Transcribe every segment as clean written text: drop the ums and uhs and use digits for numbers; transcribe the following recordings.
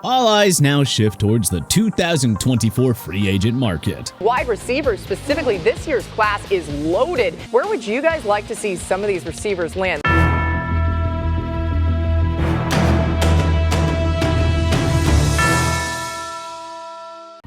All eyes now shift towards the 2024 free agent market. Wide receivers, specifically this year's class, is loaded. Where would you guys like to see some of these receivers land?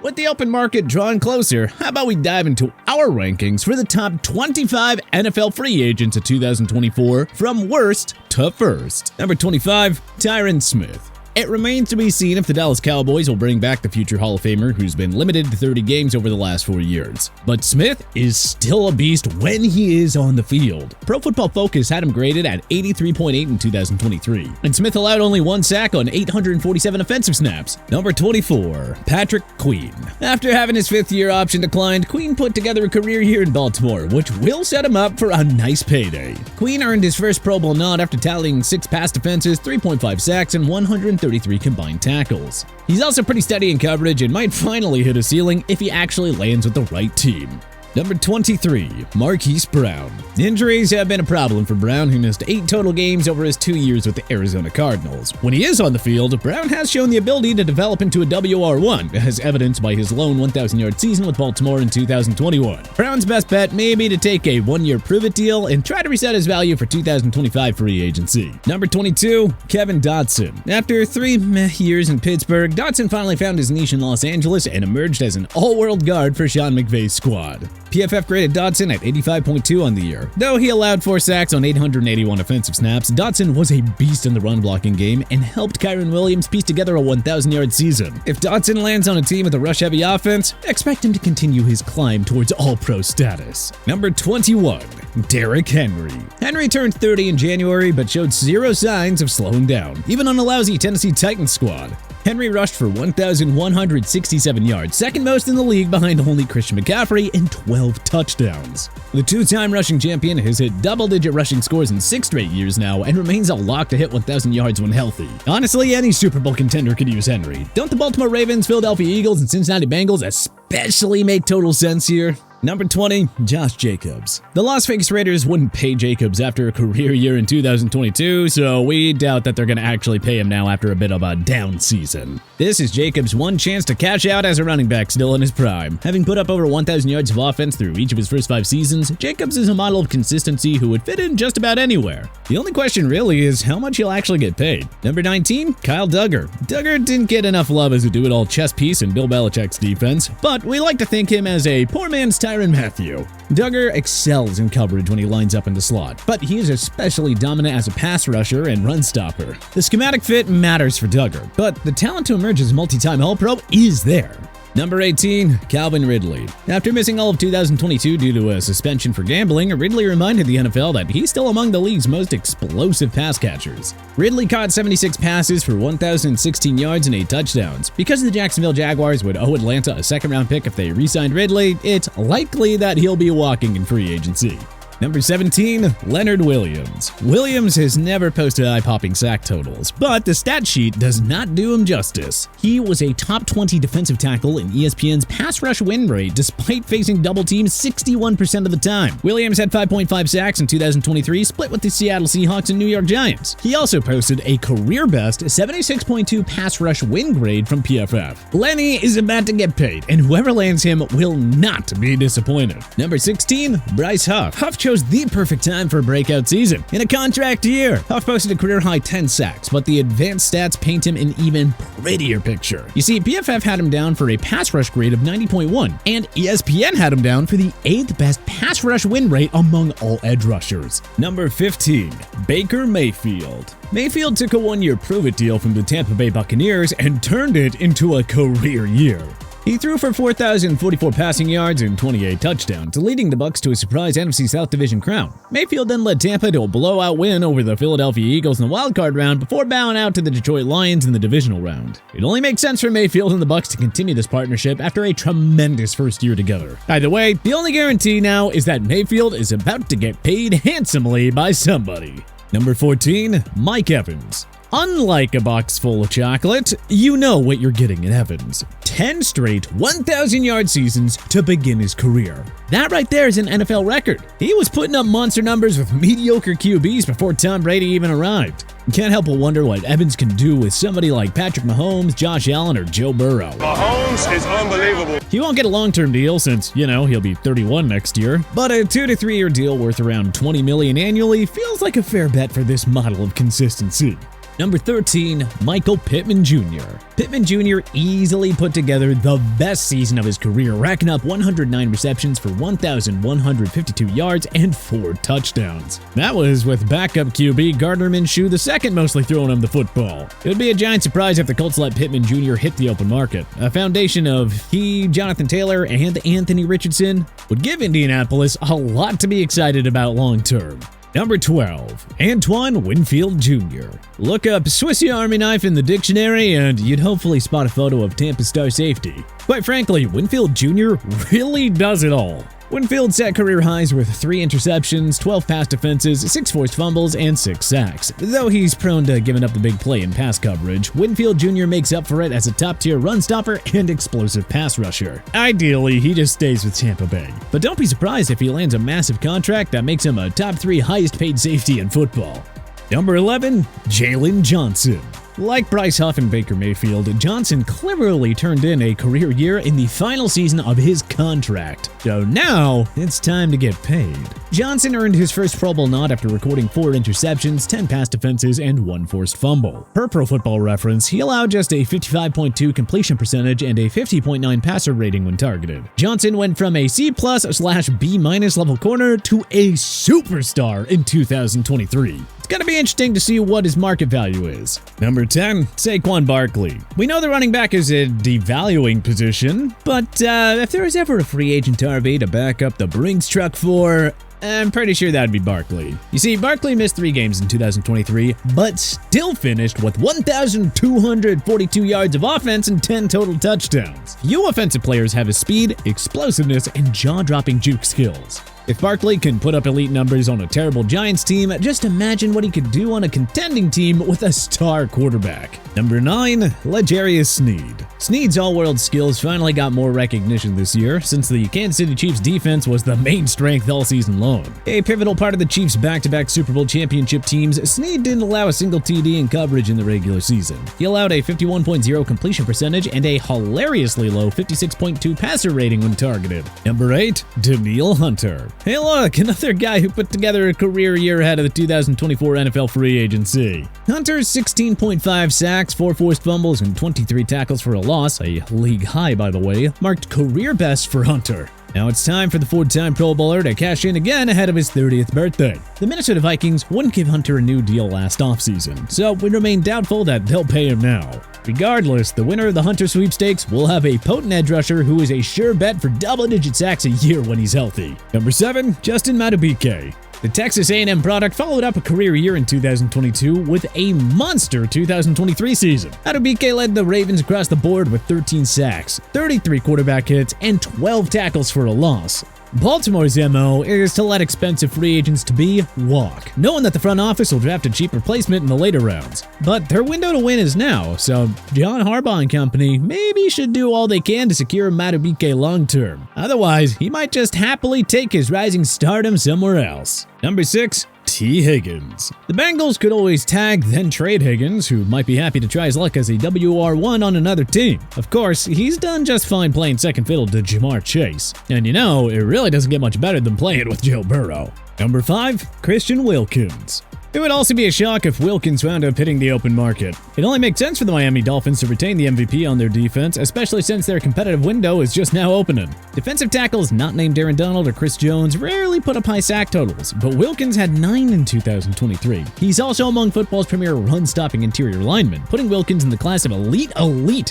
With the open market drawing closer, how about we dive into our rankings for the top 25 NFL free agents of 2024 from worst to first. Number 25, Tyron Smith. It remains to be seen if the Dallas Cowboys will bring back the future Hall of Famer who's been limited to 30 games over the last 4 years. But Smith is still a beast when he is on the field. Pro Football Focus had him graded at 83.8 in 2023, and Smith allowed only 1 sack on 847 offensive snaps. Number 24, Patrick Queen. After having his 5th-year option declined, Queen put together a career year in Baltimore, which will set him up for a nice payday. Queen earned his first Pro Bowl nod after tallying 6 pass defenses, 3.5 sacks, and 133 combined tackles. He's also pretty steady in coverage and might finally hit a ceiling if he actually lands with the right team. Number 23, Marquise Brown. Injuries have been a problem for Brown, who missed 8 total games over his 2 years with the Arizona Cardinals. When he is on the field, Brown has shown the ability to develop into a WR1, as evidenced by his lone 1,000-yard season with Baltimore in 2021. Brown's best bet may be to take a 1-year prove-it deal and try to reset his value for 2025 free agency. Number 22, Kevin Dotson. After 3 meh years in Pittsburgh, Dotson finally found his niche in Los Angeles and emerged as an all-world guard for Sean McVay's squad. PFF graded Dotson at 85.2 on the year. Though he allowed 4 sacks on 881 offensive snaps, Dotson was a beast in the run-blocking game and helped Tyron Williams piece together a 1,000-yard season. If Dotson lands on a team with a rush-heavy offense, expect him to continue his climb towards all-pro status. Number 21, Derrick Henry. Henry turned 30 in January, but showed 0 signs of slowing down, even on a lousy Tennessee Titans squad. Henry rushed for 1,167 yards, second most in the league behind only Christian McCaffrey, and 12 touchdowns. The 2-time rushing champion has hit double-digit rushing scores in 6 straight years now and remains a lock to hit 1,000 yards when healthy. Honestly, any Super Bowl contender could use Henry. Don't the Baltimore Ravens, Philadelphia Eagles, and Cincinnati Bengals especially make total sense here? Number 20, Josh Jacobs. The Las Vegas Raiders wouldn't pay Jacobs after a career year in 2022, so we doubt that they're going to actually pay him now after a bit of a down season. This is Jacobs' one chance to cash out as a running back still in his prime. Having put up over 1,000 yards of offense through each of his first 5 seasons, Jacobs is a model of consistency who would fit in just about anywhere. The only question really is how much he'll actually get paid. Number 19, Kyle Duggar. Duggar didn't get enough love as a do-it-all chess piece in Bill Belichick's defense, but we like to think him as a poor man's Tyrann Mathieu. Duggar excels in coverage when he lines up in the slot, but he is especially dominant as a pass rusher and run stopper. The schematic fit matters for Duggar, but the talent to emerge as a multi-time All-Pro is there. Number 18, Calvin Ridley. After missing all of 2022 due to a suspension for gambling, Ridley reminded the NFL that he's still among the league's most explosive pass catchers. Ridley caught 76 passes for 1,016 yards and 8 touchdowns. Because the Jacksonville Jaguars would owe Atlanta a 2nd-round pick if they re-signed Ridley, it's likely that he'll be walking in free agency. Number 17, Lenard Williams. Williams has never posted eye-popping sack totals, but the stat sheet does not do him justice. He was a top 20 defensive tackle in ESPN's pass rush win rate despite facing double teams 61% of the time. Williams had 5.5 sacks in 2023, split with the Seattle Seahawks and New York Giants. He also posted a career-best 76.2 pass rush win grade from PFF. Lenny is about to get paid, and whoever lands him will not be disappointed. Number 16, Bryce Huff. Huff chose the perfect time for a breakout season. In a contract year, Huff posted a career-high 10 sacks, but the advanced stats paint him an even prettier picture. You see, PFF had him down for a pass rush grade of 90.1, and ESPN had him down for the 8th best pass rush win rate among all edge rushers. Number 15, Baker Mayfield. Mayfield took a 1-year prove-it deal from the Tampa Bay Buccaneers and turned it into a career year. He threw for 4,044 passing yards and 28 touchdowns, leading the Bucs to a surprise NFC South Division crown. Mayfield then led Tampa to a blowout win over the Philadelphia Eagles in the wildcard round before bowing out to the Detroit Lions in the divisional round. It only makes sense for Mayfield and the Bucs to continue this partnership after a tremendous first year together. Either way, the only guarantee now is that Mayfield is about to get paid handsomely by somebody. Number 14, Mike Evans. Unlike a box full of chocolate, you know what you're getting in Evans. 10 straight 1,000-yard seasons to begin his career. That right there is an NFL record. He was putting up monster numbers with mediocre QBs before Tom Brady even arrived. You can't help but wonder what Evans can do with somebody like Patrick Mahomes, Josh Allen, or Joe Burrow. Mahomes is unbelievable. He won't get a long-term deal since, he'll be 31 next year. But a 2 to 3 year deal worth around $20 million annually feels like a fair bet for this model of consistency. Number 13, Michael Pittman Jr. Pittman Jr. easily put together the best season of his career, racking up 109 receptions for 1,152 yards and 4 touchdowns. That was with backup QB Gardner Minshew II mostly throwing him the football. It would be a giant surprise if the Colts let Pittman Jr. hit the open market. A foundation of he, Jonathan Taylor, and Anthony Richardson would give Indianapolis a lot to be excited about long term. Number 12, Antoine Winfield Jr. Look up Swiss Army knife in the dictionary and you'd hopefully spot a photo of Tampa star safety. Quite frankly, Winfield Jr. really does it all. Winfield set career highs with 3 interceptions, 12 pass defenses, 6 forced fumbles, and 6 sacks. Though he's prone to giving up the big play in pass coverage, Winfield Jr. makes up for it as a top-tier run stopper and explosive pass rusher. Ideally, he just stays with Tampa Bay. But don't be surprised if he lands a massive contract that makes him a top 3 highest-paid safety in football. Number 11, Jaylen Johnson. Like Bryce Huff and Baker Mayfield, Johnson cleverly turned in a career year in the final season of his contract. So now, it's time to get paid. Johnson earned his first Pro Bowl nod after recording 4 interceptions, 10 pass defenses, and 1 forced fumble. Per Pro Football Reference, he allowed just a 55.2 completion percentage and a 50.9 passer rating when targeted. Johnson went from a C+/B- level corner to a superstar in 2023. It's going to be interesting to see what his market value is. Number 10, Saquon Barkley. We know the running back is a devaluing position, but if there was ever a free agent RB to back up the Brinks truck for, I'm pretty sure that'd be Barkley. You see, Barkley missed 3 games in 2023, but still finished with 1,242 yards of offense and 10 total touchdowns. Few offensive players have his speed, explosiveness, and jaw-dropping juke skills. If Barkley can put up elite numbers on a terrible Giants team, just imagine what he could do on a contending team with a star quarterback. Number 9, L'Jarius Sneed. Sneed's all-world skills finally got more recognition this year, since the Kansas City Chiefs defense was the main strength all season long. A pivotal part of the Chiefs' back-to-back Super Bowl championship teams, Sneed didn't allow a single TD in coverage in the regular season. He allowed a 51.0 completion percentage and a hilariously low 56.2 passer rating when targeted. Number 8, Danielle Hunter. Hey look, another guy who put together a career year ahead of the 2024 NFL free agency. Hunter's 16.5 sacks, 4 forced fumbles, and 23 tackles for a loss, a league high by the way, marked career best for Hunter. Now it's time for the 4-time Pro Bowler to cash in again ahead of his 30th birthday. The Minnesota Vikings wouldn't give Hunter a new deal last offseason, so we remain doubtful that they'll pay him now. Regardless, the winner of the Hunter sweepstakes will have a potent edge rusher who is a sure bet for double-digit sacks a year when he's healthy. Number 7, Justin Madubuike. The Texas A&M product followed up a career year in 2022 with a monster 2023 season. Madubuike led the Ravens across the board with 13 sacks, 33 quarterback hits, and 12 tackles for a loss. Baltimore's MO is to let expensive free agents to be walk, knowing that the front office will draft a cheap replacement in the later rounds. But their window to win is now, so John Harbaugh and company maybe should do all they can to secure Madubuike long term. Otherwise, he might just happily take his rising stardom somewhere else. Number 6, T. Higgins. The Bengals could always tag then trade Higgins, who might be happy to try his luck as a WR1 on another team. Of course, he's done just fine playing second fiddle to Jamar Chase. And it really doesn't get much better than playing with Joe Burrow. Number 5, Christian Wilkins. It would also be a shock if Wilkins wound up hitting the open market. It only makes sense for the Miami Dolphins to retain the MVP on their defense, especially since their competitive window is just now opening. Defensive tackles not named Aaron Donald or Chris Jones rarely put up high sack totals, but Wilkins had 9 in 2023. He's also among football's premier run-stopping interior linemen, putting Wilkins in the class of elite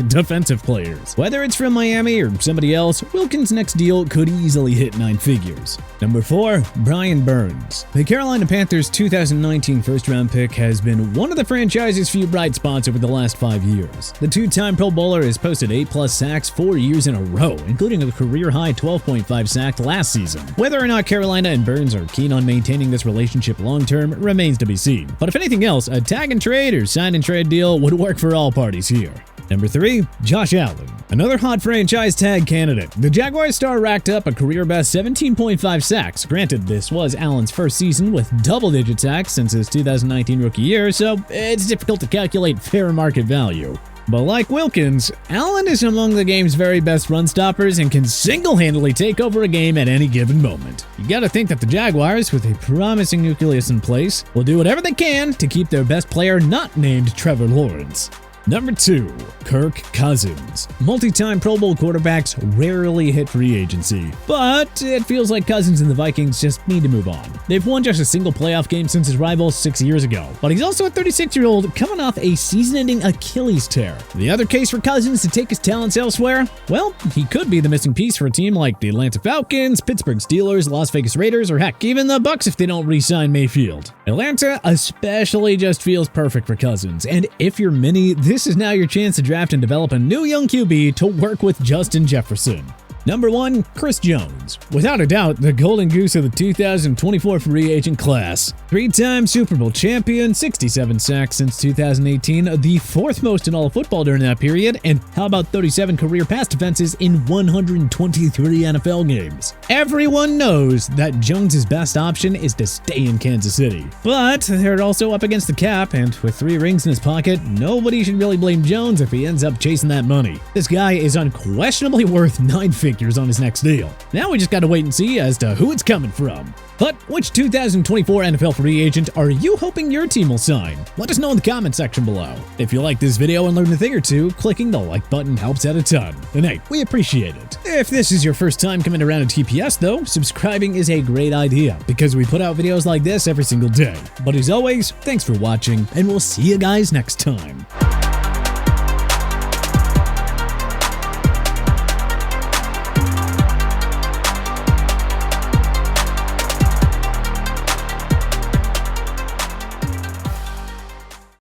defensive players. Whether it's from Miami or somebody else, Wilkins' next deal could easily hit 9 figures. Number 4, Brian Burns. The Carolina Panthers' 2019 ranking first-round pick has been one of the franchise's few bright spots over the last 5 years. The two-time Pro Bowler has posted 8+ sacks 4 years in a row, including a career-high 12.5 sacks last season. Whether or not Carolina and Burns are keen on maintaining this relationship long-term remains to be seen. But if anything else, a tag and trade or sign and trade deal would work for all parties here. Number 3, Josh Allen. Another hot franchise tag candidate. The Jaguars star racked up a career-best 17.5 sacks. Granted, this was Allen's first season with double-digit sacks since his 2019 rookie year, so it's difficult to calculate fair market value. But like Wilkins, Allen is among the game's very best run stoppers and can single-handedly take over a game at any given moment. You gotta think that the Jaguars, with a promising nucleus in place, will do whatever they can to keep their best player not named Trevor Lawrence. Number 2, Kirk Cousins. Multi-time Pro Bowl quarterbacks rarely hit free agency, but it feels like Cousins and the Vikings just need to move on. They've won just a single playoff game since his rival 6 years ago, but he's also a 36-year-old coming off a season-ending Achilles tear. The other case for Cousins to take his talents elsewhere? Well, he could be the missing piece for a team like the Atlanta Falcons, Pittsburgh Steelers, Las Vegas Raiders, or heck, even the Bucs if they don't re-sign Mayfield. Atlanta especially just feels perfect for Cousins, and if you're Mini, this is now your chance to draft and develop a new young QB to work with Justin Jefferson. Number 1, Chris Jones. Without a doubt, the golden goose of the 2024 free agent class. 3-time Super Bowl champion, 67 sacks since 2018, the 4th most in all of football during that period, and how about 37 career pass defenses in 123 NFL games? Everyone knows that Jones' best option is to stay in Kansas City. But they're also up against the cap, and with 3 rings in his pocket, nobody should really blame Jones if he ends up chasing that money. This guy is unquestionably worth 9 figures on his next deal. Now we just gotta wait and see as to who it's coming from. But which 2024 NFL free agent are you hoping your team will sign? Let us know in the comment section below. If you like this video and learned a thing or two, clicking the like button helps out a ton. And hey, we appreciate it. If this is your first time coming around to TPS though, subscribing is a great idea because we put out videos like this every single day. But as always, thanks for watching and we'll see you guys next time.